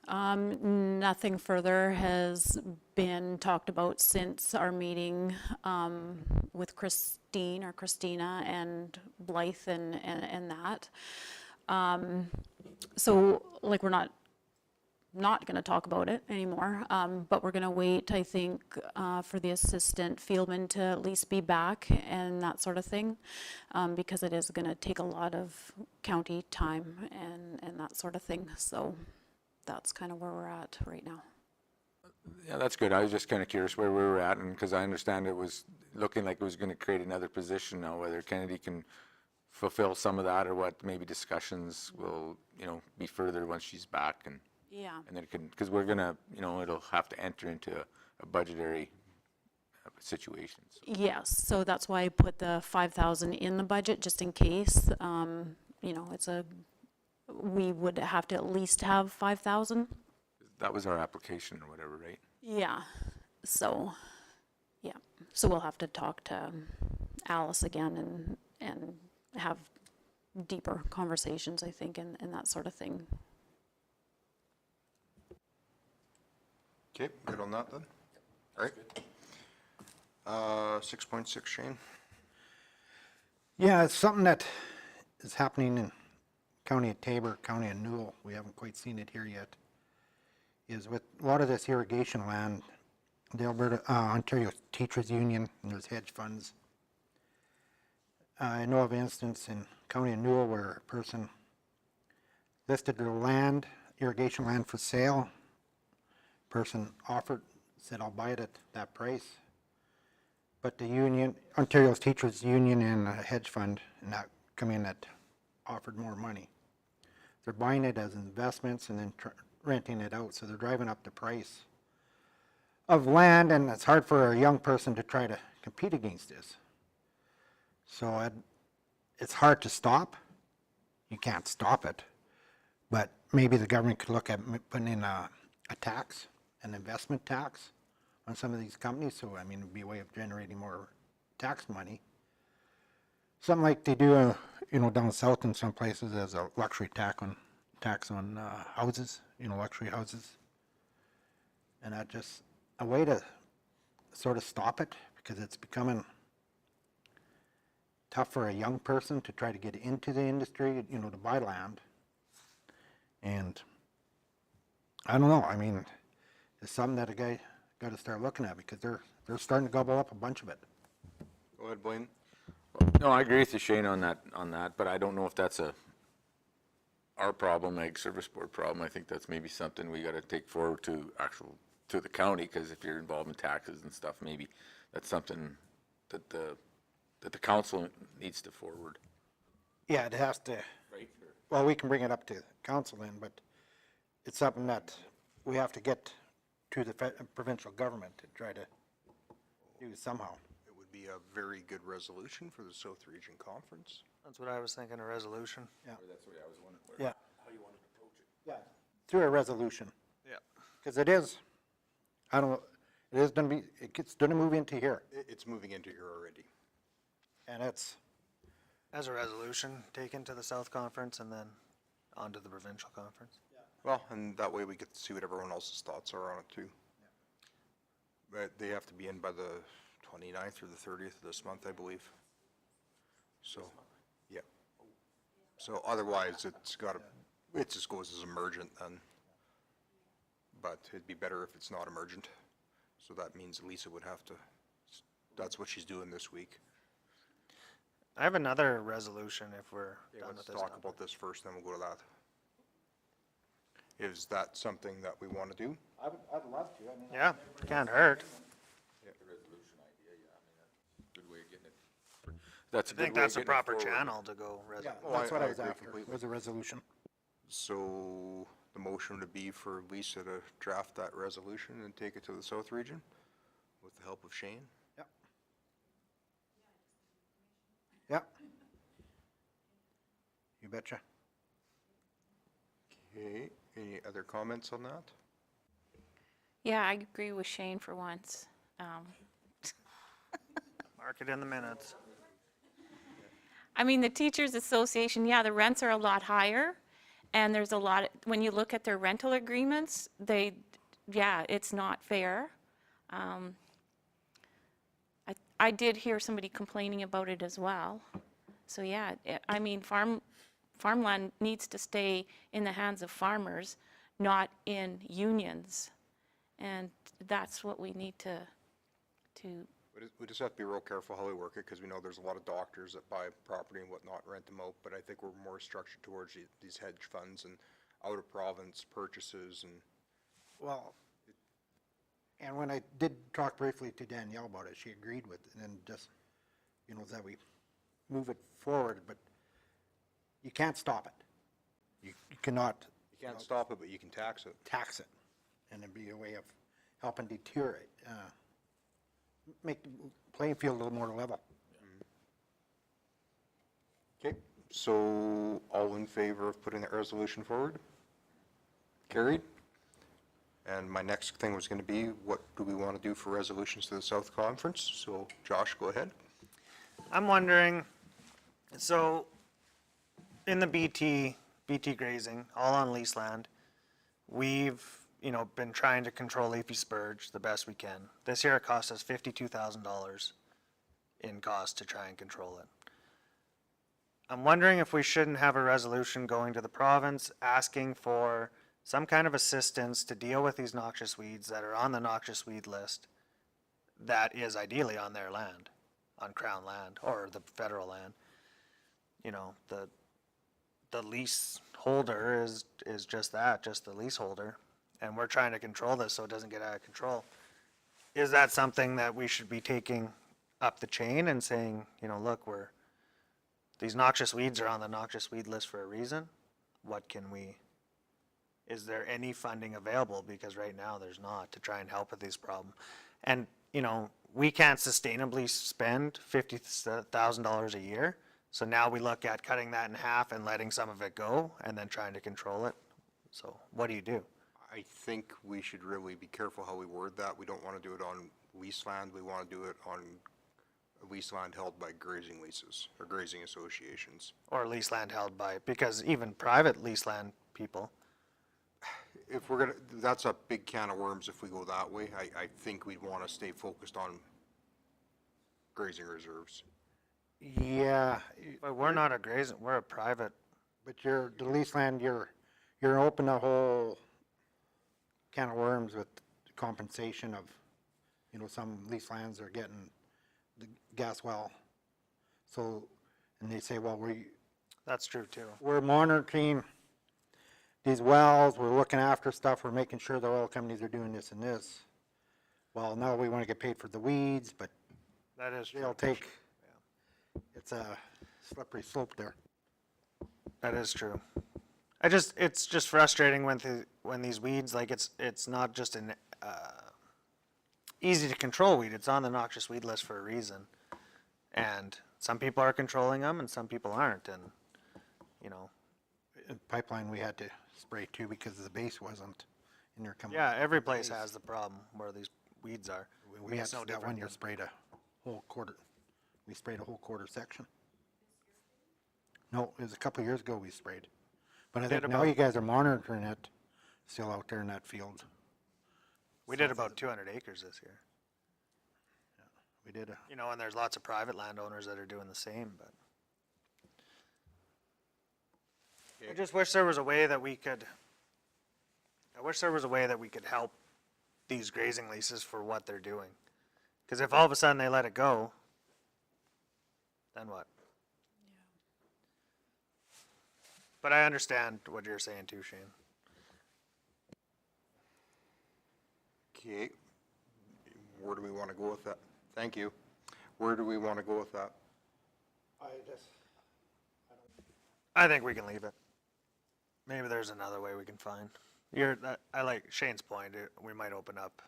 Nothing further has been talked about since our meeting with Christina and Blythe and that. So like we're not going to talk about it anymore, but we're going to wait, I think, for the assistant fieldman to at least be back and that sort of thing, because it is going to take a lot of county time and that sort of thing. So that's kind of where we're at right now. Yeah, that's good. I was just kind of curious where we were at, and because I understand it was looking like it was going to create another position now, whether Kennedy can fulfill some of that or what, maybe discussions will, you know, be further once she's back, and Yeah. then it can, because we're going to, you know, it'll have to enter into a budgetary situation. So. Yes, so that's why I put the 5,000 in the budget, just in case. You know, we would have to at least have 5,000. That was our application or whatever, right? Yeah, so, yeah. So we'll have to talk to Alice again and have deeper conversations, I think, and that sort of thing. Okay, good on that then? All right. 6.6, Shane. Yeah, it's something that is happening in County of Tabor, County of Newell. We haven't quite seen it here yet. Is with a lot of this irrigation land, the Alberta, Ontario Teachers Union, and there's hedge funds. I know of an instance in County of Newell where a person listed their land, irrigation land for sale. Person offered, said, I'll buy it at that price. But the union, Ontario's Teachers Union and a hedge fund, and that come in that offered more money. They're buying it as investments and then renting it out, so they're driving up the price of land, and it's hard for a young person to try to compete against this. So it's hard to stop. You can't stop it, but maybe the government could look at putting in a tax, an investment tax on some of these companies. So I mean, it'd be a way of generating more tax money. Something like they do, you know, down south in some places as a luxury tax on houses, you know, luxury houses. And that just a way to sort of stop it, because it's becoming tough for a young person to try to get into the industry, you know, to buy land. And I don't know, I mean, it's something that a guy got to start looking at, because they're starting to gobble up a bunch of it. Go ahead, Blaine. No, I agree with you, Shane, on that, but I don't know if that's our problem, Ag Service Board problem. I think that's maybe something we gotta take forward to the county, because if you're involved in taxes and stuff, maybe that's something that the council needs to forward. Yeah, it has to, Right. well, we can bring it up to council then, but it's something that we have to get to the provincial government to try to do somehow. It would be a very good resolution for the South Region Conference. That's what I was thinking, a resolution. That's what I was wondering. Yeah. How you wanted to approach it. Yeah, through a resolution. Yeah. Because it is, I don't know, it is gonna be, it's gonna move into here, It's moving into here already. and it's, As a resolution taken to the South Conference, and then onto the provincial conference. Well, and that way we get to see what everyone else's thoughts are on it too. But they have to be in by the 29th or the 30th of this month, I believe. So, yeah. So otherwise, it just goes as emergent then. But it'd be better if it's not emergent. So that means Lisa would have to, that's what she's doing this week. I have another resolution if we're Okay, done let's with this. talk now. about this first, then we'll go to that. Is that something that we want to do? I'd love to, I mean. Yeah, can't hurt. Good way of getting it. That's a I good think way of that's the getting it proper forward. channel to go Yeah, resolution. Oh, that's I what I was agree after, completely. was a resolution. So the motion would be for Lisa to draft that resolution and take it to the South Region with the help of Shane. Yep. Yep. You betcha. Okay, any other comments on that? Yeah, I agree with Shane for once. Mark it in the minutes. I mean, the Teachers Association, yeah, the rents are a lot higher, and there's a lot, when you look at their rental agreements, yeah, it's not fair. I did hear somebody complaining about it as well. So, yeah, I mean, farmland needs to stay in the hands of farmers, not in unions. And that's what we need to We just have to be real careful how we work it, because we know there's a lot of doctors that buy property and whatnot, rent them out, but I think we're more structured towards these hedge funds and out-of-province purchases and, Well, and when I did talk briefly to Danielle about it, she agreed with it, and just, that we move it forward, but you can't stop it. You cannot you can't stop it, but you can tax it. tax it, and it'd be a way of helping deter it, make the playing field a little more level. Okay, so all in favor of putting that resolution forward? Carried? And my next thing was going to be, what do we want to do for resolutions to the South Conference? So Josh, go ahead. I'm wondering, so in the BT grazing, all on lease land, we've, been trying to control leafy spurge the best we can. This year it cost us $52,000 in cost to try and control it. I'm wondering if we shouldn't have a resolution going to the province asking for some kind of assistance to deal with these noxious weeds that are on the noxious weed list that is ideally on their land, on Crown land or the federal land. The lease holder is just that, just the leaseholder. And we're trying to control this so it doesn't get out of control. Is that something that we should be taking up the chain and saying, look, these noxious weeds are on the noxious weed list for a reason? Is there any funding available? Because right now there's not, to try and help with this problem. And, we can't sustainably spend $50,000 a year. So now we look at cutting that in half and letting some of it go and then trying to control it. So what do you do? I think we should really be careful how we word that. We don't want to do it on lease land. We want to do it on lease land held by grazing leases or grazing associations. Or lease land held by, because even private lease land people, If we're gonna, that's a big can of worms if we go that way. I think we'd want to stay focused on grazing reserves. Yeah, but we're not a grazing, we're a private. but the lease land, you're open a whole can of worms with compensation of, some lease lands are getting the gas well. So, and they say, well, That's true too. we're monitoring these wells, we're looking after stuff, we're making sure the oil companies are doing this and this. Well, now we want to get paid for the weeds, but That is true. they'll take, it's a slippery slope there. That is true. It's just frustrating when these weeds, like it's not just an easy to control weed. It's on the noxious weed list for a reason, and some people are controlling them and some people aren't. And In Pipeline, we had to spray too because the base wasn't in there coming. yeah, every place has the problem where these weeds are. We had It's no that one different year than- sprayed a whole quarter. We sprayed a whole quarter section. No, it was a couple of years ago we sprayed. But I Did think now about- you guys are monitoring it still out there in that field. We did about 200 acres this year. We did a, You know, and there's lots of private landowners that are doing the same, but. I just wish there was a way that we could, help these grazing leases for what they're doing. Cause if all of a sudden they let it go, then what? But I understand what you're saying too, Shane. Okay, where do we want to go with that? Thank you. Where do we want to go with that? I think we can leave it. Maybe there's another way we can find. I like Shane's point, we might open up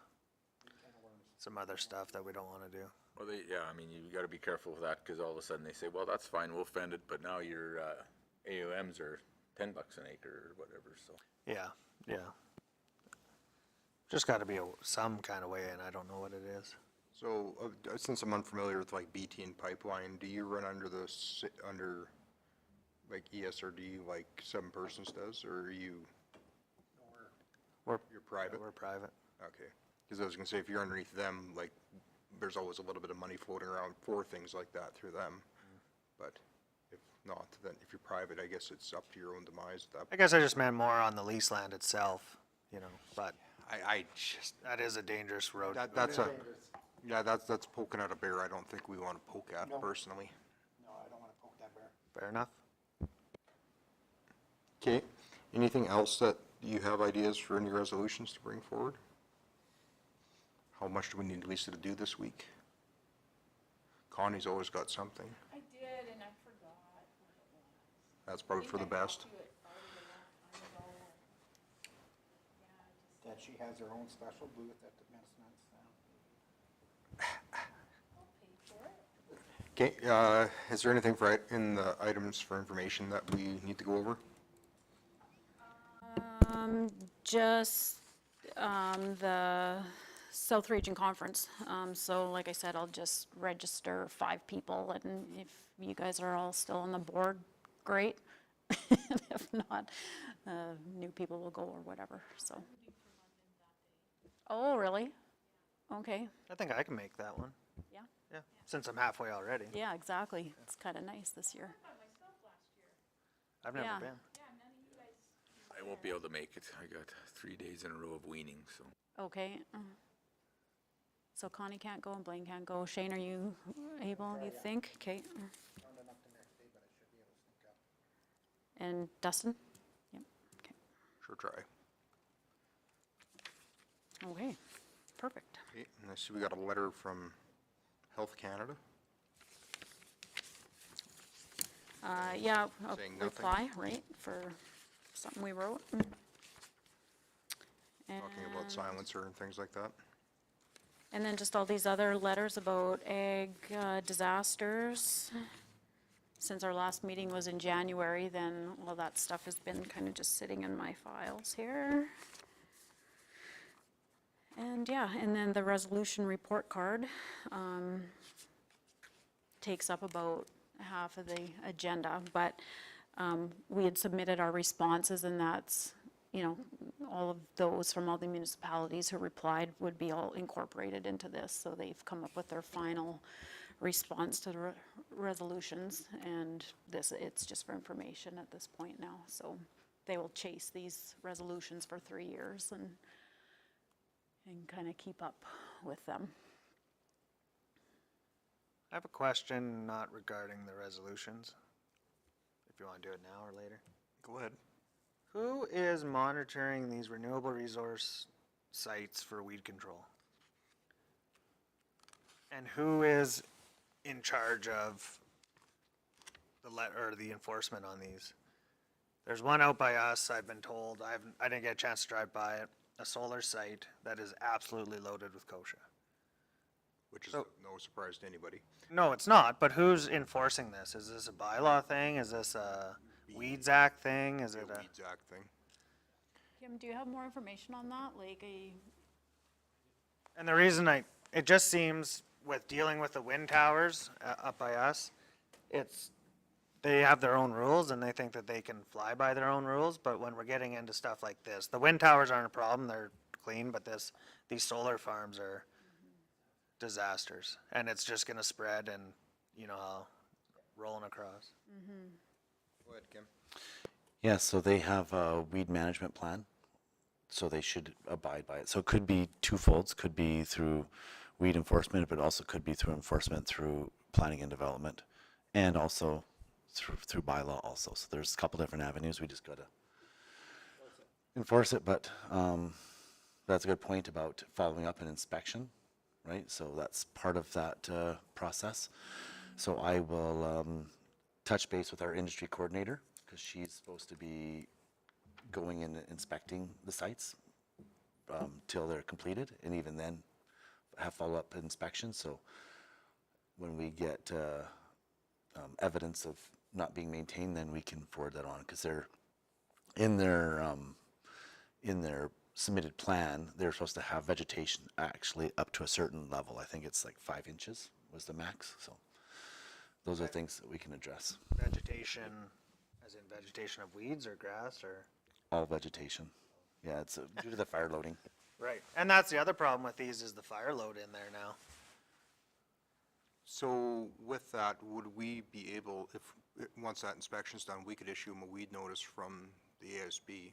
some other stuff that we don't wanna do. Well, yeah, I mean, you gotta be careful with that, cause all of a sudden they say, well, that's fine, we'll fend it, but now your, AUMs are $10 an acre or whatever, so. Yeah. Just gotta be some kind of way, and I don't know what it is. So, since I'm unfamiliar with like BT and pipeline, do you run under under like ESRD like Seven Persons does, or are you? You're private? We're private. Okay, because I was gonna say, if you're underneath them, like, there's always a little bit of money floating around for things like that through them. But if not, then if you're private, I guess it's up to your own demise at that. I guess I just meant more on the lease land itself, you know, but I just, that is a dangerous road. to go that's down. that's poking at a bear I don't think we want to poke at personally. Fair enough. Okay, anything else that you have ideas for any resolutions to bring forward? How much do we need Lisa to do this week? Connie's always got something. I did, and I forgot what it was. That's probably for the best. that she has her own special booth at the Medicine Stand. Okay, is there anything for, in the items for information that we need to go over? Just the South Region Conference. So like I said, I'll just register 5 people, and if you guys are all still on the board, great. If not, new people will go or whatever, so. Oh, really? Okay, I think I can make that one. yeah, Yeah, since I'm halfway already. yeah, exactly. It's kind of nice this year. I've never Yeah. been. I won't be able to make it. I got 3 days in a row of weaning, so. Okay. So Connie can't go and Blaine can't go. Shane, are you able, you think? Okay. And Dustin? Yep, okay. Sure try. Okay, perfect. Okay, and I see we got a letter from Health Canada. Yeah, a Saying nothing. reply, right, for something we wrote. Talking about silencer and things like that. And then just all these other letters about ag disasters. Since our last meeting was in January, then all that stuff has been kind of just sitting in my files here. And yeah, and then the resolution report card takes up about half of the agenda, but we had submitted our responses, and that's, you know, all of those from all the municipalities who replied would be all incorporated into this, so they've come up with their final response to the resolutions, and this, it's just for information at this point now, so they will chase these resolutions for 3 years and kind of keep up with them. I have a question not regarding the resolutions. If you want to do it now or later. Go ahead. Who is monitoring these renewable resource sites for weed control? And who is in charge of the enforcement on these? There's one out by us, I've been told, I didn't get a chance to drive by it, a solar site that is absolutely loaded with kochia. Which is So- no surprise to anybody. No, it's not, but who's enforcing this? Is this a bylaw thing? Is this a Weeds Act thing? Is The it a? Weeds Act thing. Kim, do you have more information on that? Like And the reason it just seems with dealing with the wind towers up by us, it's they have their own rules and they think that they can fly by their own rules, but when we're getting into stuff like this, the wind towers aren't a problem, they're clean, but these solar farms are disasters, and it's just gonna spread and, you know, rolling across. Go ahead, Kim. Yeah, so they have a weed management plan, so they should abide by it. So it could be twofolds, could be through weed enforcement, but also could be through enforcement through planning and development, and also through bylaw also. So there's a couple different avenues, we just gotta enforce it, but that's a good point about following up an inspection, right? So that's part of that process. So I will touch base with our industry coordinator, because she's supposed to be going and inspecting the sites till they're completed, and even then have follow-up inspections. So when we get evidence of not being maintained, then we can forward that on, because they're in their submitted plan, they're supposed to have vegetation actually up to a certain level. I think it's like 5 inches was the max. So those are things that we can address. Vegetation, as in vegetation of weeds or grass or? All vegetation. Yeah, it's due to the fire loading. Right, and that's the other problem with these is the fire load in there now. So with that, would we be able, if, once that inspection's done, we could issue them a weed notice from the ASB?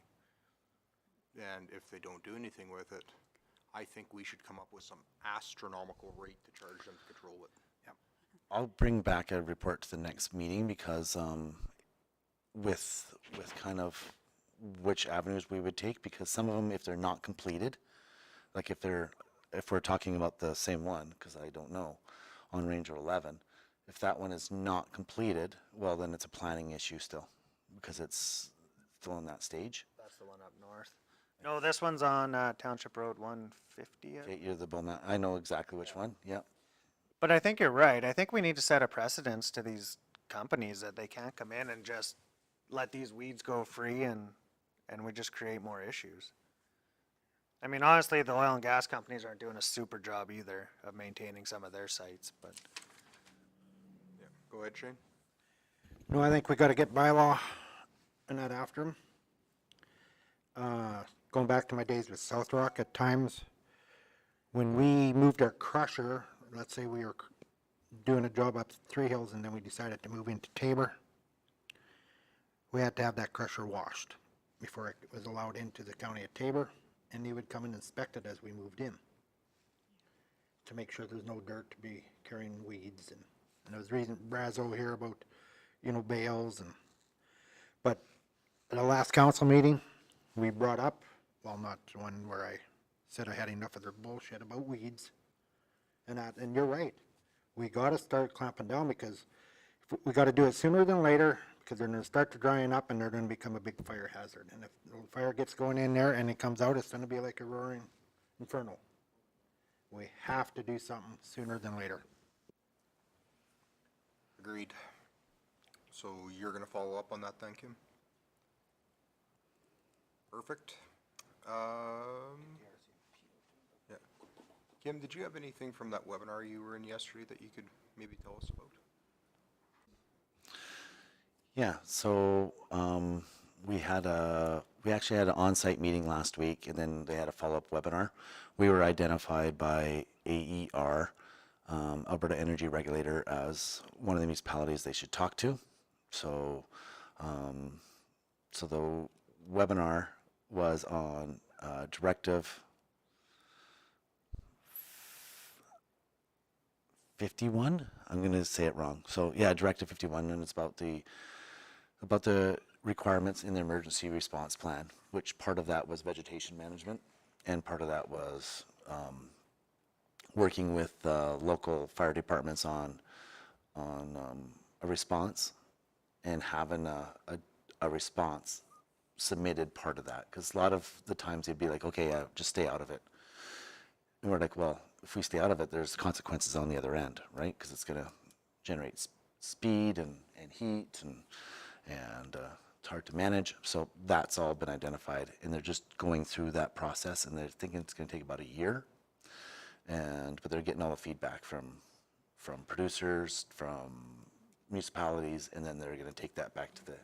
And if they don't do anything with it, I think we should come up with some astronomical rate to charge them to control it. I'll bring back a report to the next meeting, because with kind of which avenues we would take, because some of them, if they're not completed, like if we're talking about the same one, because I don't know, on Ranger 11, if that one is not completed, well, then it's a planning issue still, because it's still in that stage. That's the one up north. No, this one's on Township Road 150. Okay, you're the Bowman, I know exactly which one, yeah. But I think you're right. I think we need to set a precedence to these companies that they can't come in and just let these weeds go free and we just create more issues. I mean, honestly, the oil and gas companies aren't doing a super job either of maintaining some of their sites, but. Yeah, go ahead, Shane. No, I think we gotta get bylaw and that after them. Going back to my days with South Rock, at times, when we moved our crusher, let's say we were doing a job up Three Hills and then we decided to move into Tabor, we had to have that crusher washed before it was allowed into the county of Tabor, and they would come and inspect it as we moved in to make sure there's no dirt to be carrying weeds. And there was reason Brazo here about, you know, bales and, but at the last council meeting, we brought up, well, not the one where I said I had enough of their bullshit about weeds and that, and you're right. We gotta start clamping down, because we gotta do it sooner than later, because they're gonna start to drying up and they're gonna become a big fire hazard. And if the fire gets going in there and it comes out, it's gonna be like a roaring inferno. We have to do something sooner than later. Agreed. So you're gonna follow up on that then, Kim? Perfect. Yeah. Kim, did you have anything from that webinar you were in yesterday that you could maybe tell us about? Yeah, so we actually had an on-site meeting last week, and then they had a follow-up webinar. We were identified by AER, Alberta Energy Regulator, as one of the municipalities they should talk to. So, so the webinar was on Directive 51. I'm going to say it wrong. So yeah, Directive 51, and it's about the requirements in the emergency response plan, which part of that was vegetation management, and part of that was working with local fire departments on a response, and having a response submitted part of that. Because a lot of the times they'd be like, okay, just stay out of it. And we're like, well, if we stay out of it, there's consequences on the other end, right? Because it's going to generate speed and heat, and it's hard to manage. So that's all been identified, and they're just going through that process, and they're thinking it's going to take about a year. But they're getting all the feedback from producers, from municipalities, and then they're gonna take that back to the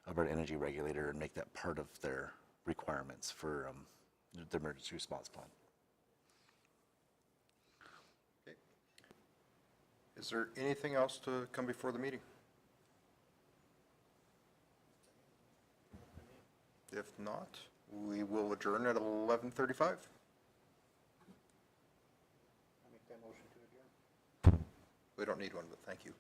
Alberta Energy Regulator and make that part of their requirements for, the emergency response plan. Okay. Is there anything else to come before the meeting? If not, we will adjourn at 11:35. We don't need one, but thank you.